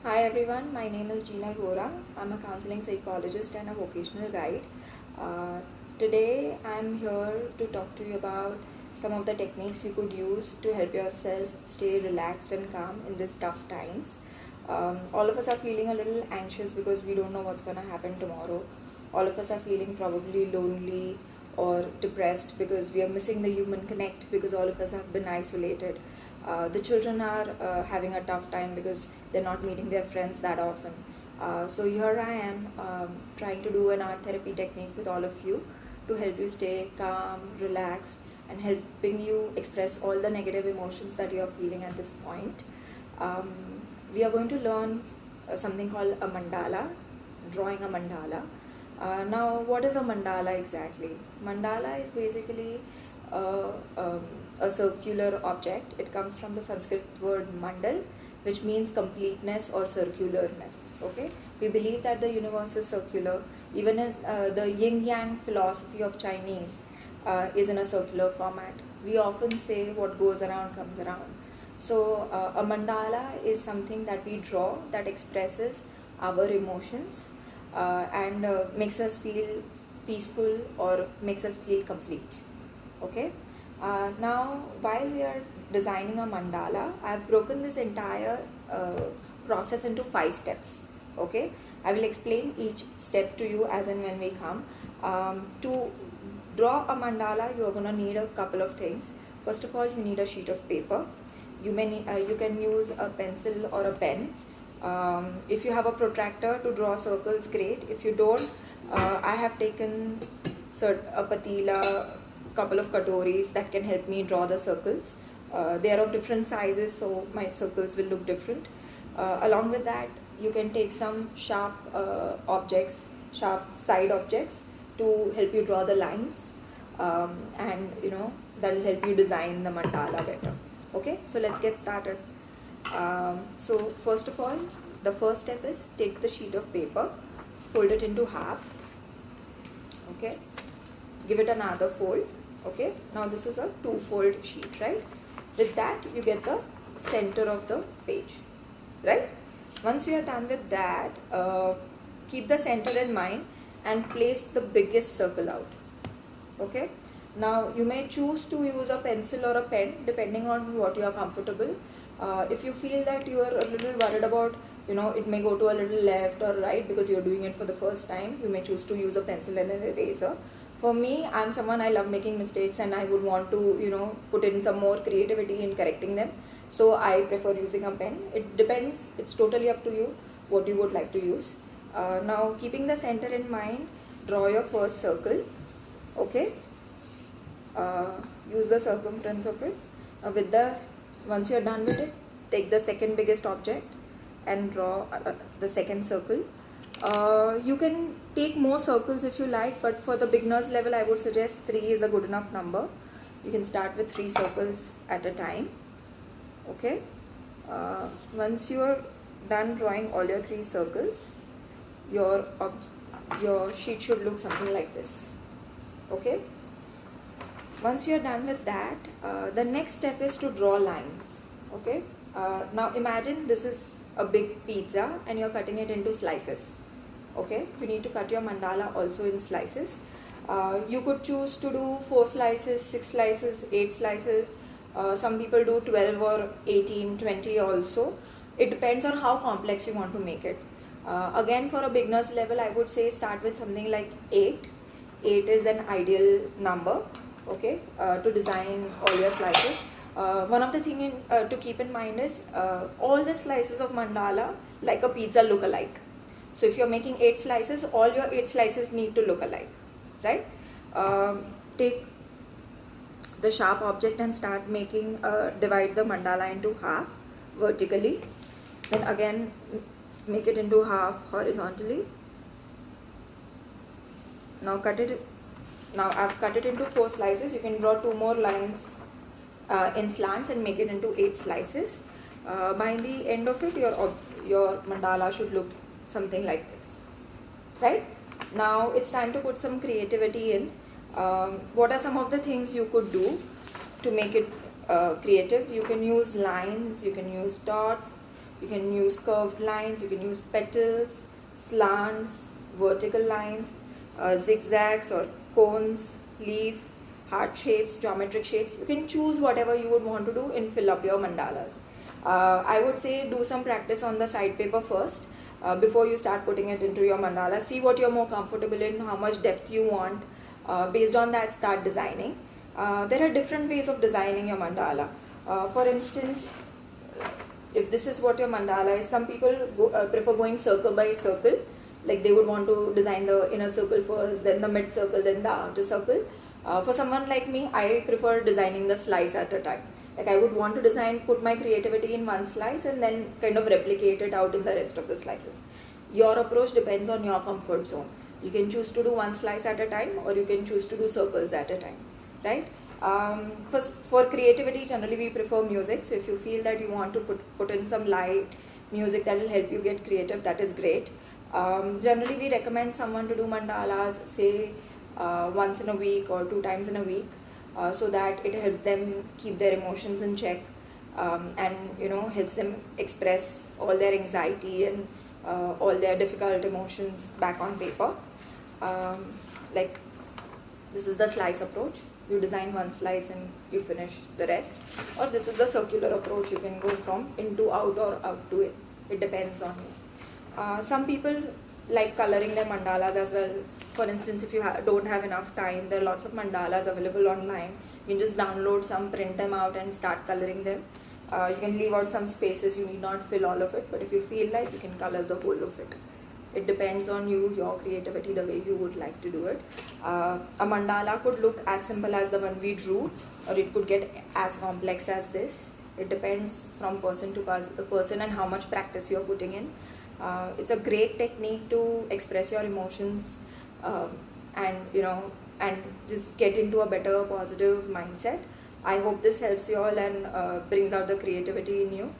Hi everyone, my name is Gina Gora. I'm a counseling psychologist and a vocational guide. Uh, Today I'm here to talk to you about some of the techniques you could use to help yourself stay relaxed and calm in these tough times. All of us are feeling a little anxious because we don't know what's going to happen tomorrow. All of us are feeling probably lonely or depressed because we are missing the human connect because all of us have been isolated. The children are having a tough time because they're not meeting their friends that often. So here I am trying to do an art therapy technique with all of you to help you stay calm, relaxed, and helping you express all the negative emotions that you are feeling at this point. Um, we are going to learn something called a mandala, drawing a mandala. Now, what is a mandala exactly? Mandala is basically uh, um, a circular object. It comes from the Sanskrit word mandal, which means completeness or circularness. Okay, we believe that the universe is circular. Even in the yin yang philosophy of Chinese is in a circular format. We often say what goes around comes around. So, a mandala is something that we draw that expresses our emotions and makes us feel peaceful or makes us feel complete. Okay. Now, while we are designing a mandala, I have broken this entire process into 5 steps. Okay, I will explain each step to you as and when we come. To draw a mandala, you are going to need a couple of things. First of all, you need a sheet of paper. You can use a pencil or a pen. If you have a protractor to draw circles, great. If you don't, I have taken a patila, couple of katoris that can help me draw the circles. They are of different sizes, so my circles will look different. Along with that, you can take some sharp objects, sharp side objects to help you draw the lines, and that will help you design the mandala better. Okay, so let's get started. So first of all, the first step is take the sheet of paper, fold it into half. Okay, give it another fold. Okay, now this is a two-fold sheet, right? With that, you get the center of the page, right? Once you are done with that, keep the center in mind and place the biggest circle out. Okay, now you may choose to use a pencil or a pen depending on what you are comfortable. If you feel that you are a little worried about, it may go to a little left or right because you're doing it for the first time, you may choose to use a pencil and an eraser. For me, I'm someone, I love making mistakes and I would want to put in some more creativity in correcting them, so I prefer using a pen. It depends, it's totally up to you what you would like to use. Now, keeping the center in mind, draw your first circle. Okay, use the circumference of it. Once you're done with it, take the second biggest object and draw the second circle. You can take more circles if you like, but for the beginners level, I would suggest 3 is a good enough number. You can start with 3 circles at a time. Okay, once you're done drawing all your 3 circles, your sheet should look something like this. Okay, once you're done with that, the next step is to draw lines. Okay, now imagine this is a big pizza and you're cutting it into slices. Okay, you need to cut your mandala also in slices. You could choose to do 4 slices, 6 slices, 8 slices. Some people do 12 or 18, 20 also. It depends on how complex you want to make it. Again, for a beginner's level, I would say start with something like 8. 8 is an ideal number, okay, to design all your slices. One of the things to keep in mind is all the slices of mandala, like a pizza, look alike. So if you're making 8 slices, all your 8 slices need to look alike, right? Take the sharp object and start making, divide the mandala into half vertically. Then again, make it into half horizontally. Now cut it. Now I've cut it into 4 slices. You can draw 2 more lines in slants and make it into 8 slices. By the end of it, your mandala should look something like this, right? Now it's time to put some creativity in. What are some of the things you could do to make it creative? You can use lines, you can use dots, You can use curved lines, you can use petals, slants, vertical lines, zigzags or cones, leaf, heart shapes, geometric shapes. You can choose whatever you would want to do and fill up your mandalas. I would say do some practice on the side paper first before you start putting it into your mandala. See what you're more comfortable in, how much depth you want. Based on that, start designing. There are different ways of designing your mandala. For instance, if this is what your mandala is, some people prefer going circle by circle. Like they would want to design the inner circle first, then the mid circle, then the outer circle. For someone like me, I prefer designing the slice at a time. Like I would want to design, put my creativity in one slice and then kind of replicate it out in the rest of the slices. Your approach depends on your comfort zone. You can choose to do one slice at a time, or you can choose to do circles at a time, right? For creativity, generally we prefer music. So if you feel that you want to put in some light music that will help you get creative, that is great. Generally we recommend someone to do mandalas, say once in a week or 2 times in a week, so that it helps them keep their emotions in check, and helps them express all their anxiety and all their difficult emotions back on paper. Like this is the slice approach. You design one slice and you finish the rest. Or this is the circular approach. You can go from into out or out to it. It depends on you. Some people like coloring their mandalas as well. For instance, if you don't have enough time, there are lots of mandalas available online. You can just download some, print them out and start coloring them. You can leave out some spaces, you need not fill all of it, but if you feel like, you can color the whole of it. It depends on you, your creativity, the way you would like to do it. A mandala could look as simple as the one we drew, or it could get as complex as this. It depends from person to person and how much practice you are putting in. It's a great technique to express your emotions, and just get into a better positive mindset. I hope this helps you all and brings out the creativity in you.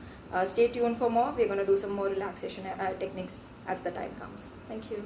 Stay tuned for more. We're going to do some more relaxation techniques as the time comes. Thank you.